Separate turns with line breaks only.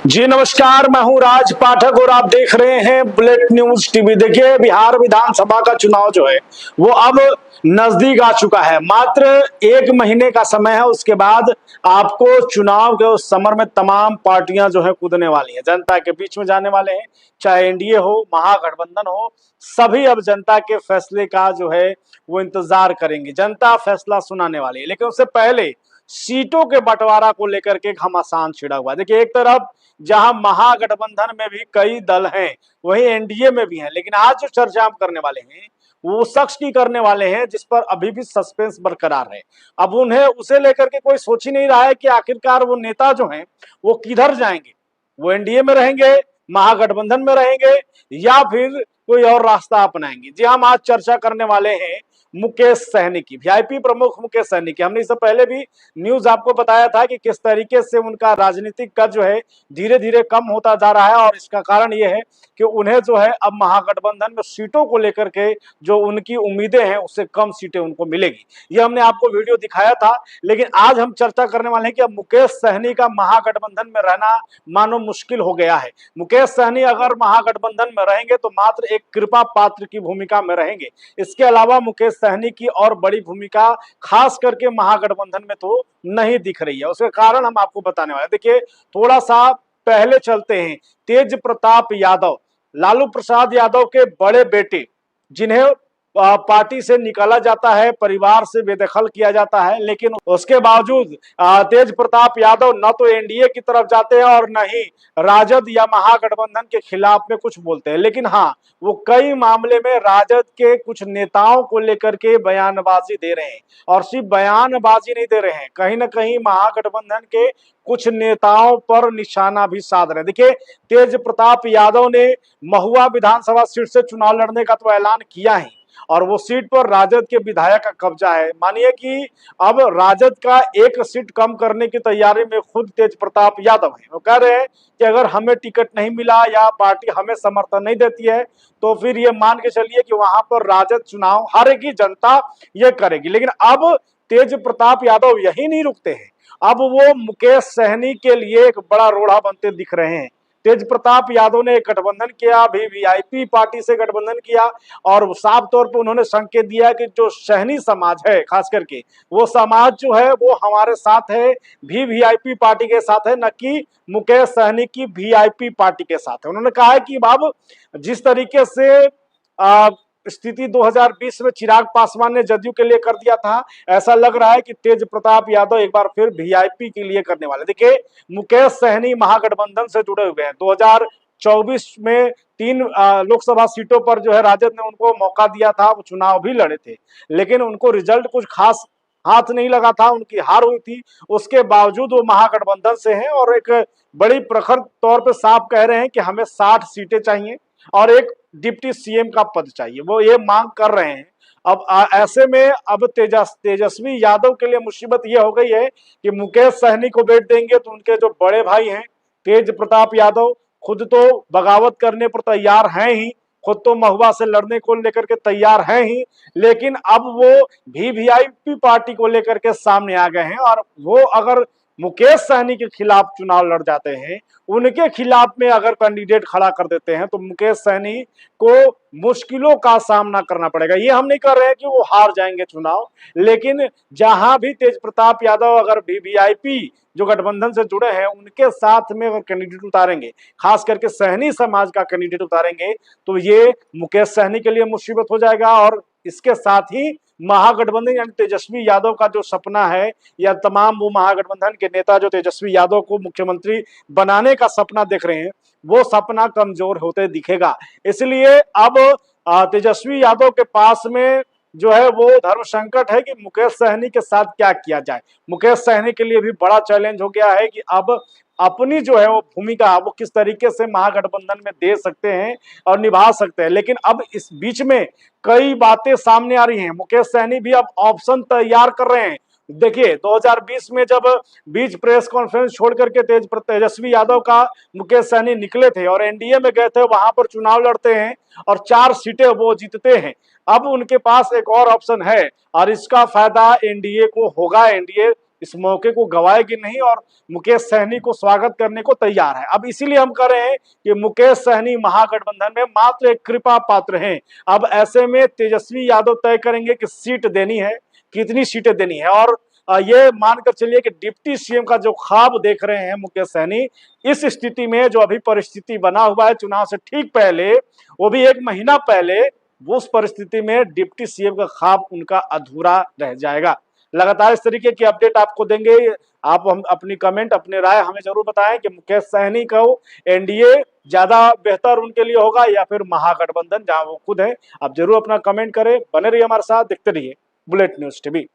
जी नमस्कार, मैं हूं राज पाठक और आप देख रहे हैं बुलेट न्यूज टीवी। देखिए, बिहार विधानसभा का चुनाव जो है वो अब नजदीक आ चुका है। मात्र एक महीने का समय है, उसके बाद आपको चुनाव के उस समर में तमाम पार्टियां जो है कूदने वाली हैं, जनता के बीच में जाने वाले हैं। चाहे एनडीए हो, महागठबंधन हो, सभी अब जनता के फैसले का जो है वो इंतजार करेंगे। जनता फैसला सुनाने वाली है, लेकिन उससे पहले सीटों के बंटवारा को लेकर के घमासान छिड़ा हुआ है। देखिए, एक तरफ जहां महागठबंधन में भी कई दल हैं, वहीं एनडीए में भी हैं, लेकिन आज जो चर्चा हम करने वाले हैं वो शख्स की करने वाले हैं जिस पर अभी भी सस्पेंस बरकरार है। अब उन्हें उसे लेकर के कोई सोच ही नहीं रहा है कि आखिरकार वो नेता जो हैं वो किधर जाएंगे। वो एनडीए में रहेंगे, महागठबंधन में रहेंगे, या फिर कोई और रास्ता अपनाएंगे। जी, हम आज चर्चा करने वाले हैं मुकेश सहनी की, वीआईपी प्रमुख मुकेश सहनी की। हमने इससे पहले भी न्यूज आपको बताया था कि किस तरीके से उनका राजनीतिक कद जो है धीरे धीरे कम होता जा रहा है, और इसका कारण यह है कि उन्हें जो है अब महागठबंधन में सीटों को लेकर के जो उनकी उम्मीदें हैं उससे कम सीटें उनको मिलेगी। ये हमने आपको वीडियो दिखाया था, लेकिन आज हम चर्चा करने वाले हैं कि अब मुकेश सहनी का महागठबंधन में रहना मानो मुश्किल हो गया है। मुकेश सहनी अगर महागठबंधन में रहेंगे तो मात्र एक कृपा पात्र की भूमिका में रहेंगे। इसके अलावा मुकेश सहनी की और बड़ी भूमिका खास करके महागठबंधन में तो नहीं दिख रही है। उसके कारण हम आपको बताने वाले। देखिए, थोड़ा सा पहले चलते हैं। तेज प्रताप यादव, लालू प्रसाद यादव के बड़े बेटे, जिन्हें पार्टी से निकाला जाता है, परिवार से बेदखल किया जाता है, लेकिन उसके बावजूद तेज प्रताप यादव न तो एनडीए की तरफ जाते हैं और न ही राजद या महागठबंधन के खिलाफ में कुछ बोलते हैं। लेकिन हाँ, वो कई मामले में राजद के कुछ नेताओं को लेकर के बयानबाजी दे रहे हैं, और सिर्फ बयानबाजी नहीं दे रहे हैं, कहीं ना कहीं महागठबंधन के कुछ नेताओं पर निशाना भी साध रहे हैं। देखिए, तेज प्रताप यादव ने महुआ विधानसभा सीट से चुनाव लड़ने का तो ऐलान किया ही, और वो सीट पर राजद के विधायक का कब्जा है। मानिए कि अब राजद का एक सीट कम करने की तैयारी में खुद तेज प्रताप यादव है। वो कह रहे हैं कि अगर हमें टिकट नहीं मिला या पार्टी हमें समर्थन नहीं देती है तो फिर ये मान के चलिए कि वहां पर राजद चुनाव हारेगी, जनता ये करेगी। लेकिन अब तेज प्रताप यादव यही नहीं रुकते हैं, अब वो मुकेश सहनी के लिए एक बड़ा रोड़ा बनते दिख रहे हैं। तेज प्रताप यादव ने गठबंधन किया, अभी वीआईपी पार्टी से गठबंधन किया, और साफ तौर पे उन्होंने संकेत दिया कि जो सहनी समाज है, खास करके वो समाज जो है वो हमारे साथ है, भी वीआईपी पार्टी के साथ है, न कि मुकेश सहनी की वीआईपी पार्टी के साथ है। उन्होंने कहा है कि अब जिस तरीके से स्थिति 2020 में चिराग पासवान ने जदयू के लिए कर दिया था, ऐसा लग रहा है कि तेज प्रताप यादव एक बार फिर वीआईपी के लिए करने वाले। देखिए, मुकेश सहनी महागठबंधन से जुड़े हुए हैं। 2024 में 3 लोकसभा सीटों पर जो है राजद ने उनको मौका दिया था, वो चुनाव भी लड़े थे, लेकिन उनको रिजल्ट कुछ खास हाथ नहीं लगा था, उनकी हार हुई थी। उसके बावजूद वो महागठबंधन से हैं और एक बड़ी प्रखर तौर पर साफ कह रहे हैं कि हमें 60 सीटें चाहिए और एक डिप्टी सीएम का पद चाहिए, वो ये मांग कर रहे हैं। अब ऐसे में अब तेजस्वी यादव के लिए मुसीबत ये हो गई है कि मुकेश सहनी को वोट देंगे तो उनके जो बड़े भाई हैं तेज प्रताप यादव, खुद तो बगावत करने पर तैयार हैं ही, खुद तो महुआ से लड़ने को लेकर के तैयार हैं ही, लेकिन अब वो भी वीआईपी पार्टी को लेकर के सामने आ गए हैं। और वो अगर मुकेश सहनी के खिलाफ चुनाव लड़ जाते हैं, उनके खिलाफ में अगर कैंडिडेट खड़ा कर देते हैं, तो मुकेश सहनी को मुश्किलों का सामना करना पड़ेगा। ये हम नहीं कर रहे हैं कि वो हार जाएंगे चुनाव, लेकिन जहां भी तेज प्रताप यादव अगर वीवीआईपी जो गठबंधन से जुड़े हैं उनके साथ में अगर कैंडिडेट उतारेंगे, खास करके सहनी समाज का कैंडिडेट उतारेंगे, तो ये मुकेश सहनी के लिए मुसीबत हो जाएगा। और इसके साथ ही महागठबंधन यानी तेजस्वी यादव का जो सपना है, या तमाम वो महागठबंधन के नेता जो तेजस्वी यादव को मुख्यमंत्री बनाने का सपना देख रहे हैं, वो सपना कमजोर होते दिखेगा। इसलिए अब तेजस्वी यादव के पास में जो है वो धर्म संकट है कि मुकेश सहनी के साथ क्या किया जाए। मुकेश सहनी के लिए भी बड़ा चैलेंज हो गया है कि अब अपनी जो है वो भूमिका वो किस तरीके से महागठबंधन में दे सकते हैं और निभा सकते हैं। लेकिन अब इस बीच में कई बातें सामने आ रही हैं, मुकेश सहनी भी अब ऑप्शन तैयार कर रहे हैं। देखिए, 2020 में जब बीच प्रेस कॉन्फ्रेंस छोड़ करके तेजस्वी यादव का मुकेश सहनी निकले थे और एनडीए में गए थे, वहां पर चुनाव लड़ते हैं और 4 सीटें वो जीतते हैं। अब उनके पास एक और ऑप्शन है और इसका फायदा एनडीए को होगा। एनडीए इस मौके को गवाएगी नहीं और मुकेश सहनी को स्वागत करने को तैयार है। अब इसीलिए हम कह रहे हैं कि मुकेश सहनी महागठबंधन में मात्र एक कृपा पात्र हैं। अब ऐसे में तेजस्वी यादव तय करेंगे कि सीट देनी है, कितनी सीटें देनी है। और ये मानकर चलिए कि डिप्टी सीएम का जो ख्वाब देख रहे हैं मुकेश सहनी, इस स्थिति में जो अभी परिस्थिति बना हुआ है चुनाव से ठीक पहले, वो भी 1 महीना पहले, वो उस परिस्थिति में डिप्टी सीएम का ख्वाब उनका अधूरा रह जाएगा। लगातार इस तरीके की अपडेट आपको देंगे। आप हम अपनी कमेंट, अपनी राय हमें जरूर बताएं कि मुकेश सहनी को एनडीए ज्यादा बेहतर उनके लिए होगा या फिर महागठबंधन जहां वो खुद है। आप जरूर अपना कमेंट करें, बने रहिए हमारे साथ, देखते रहिए बुलेट न्यूज टीवी।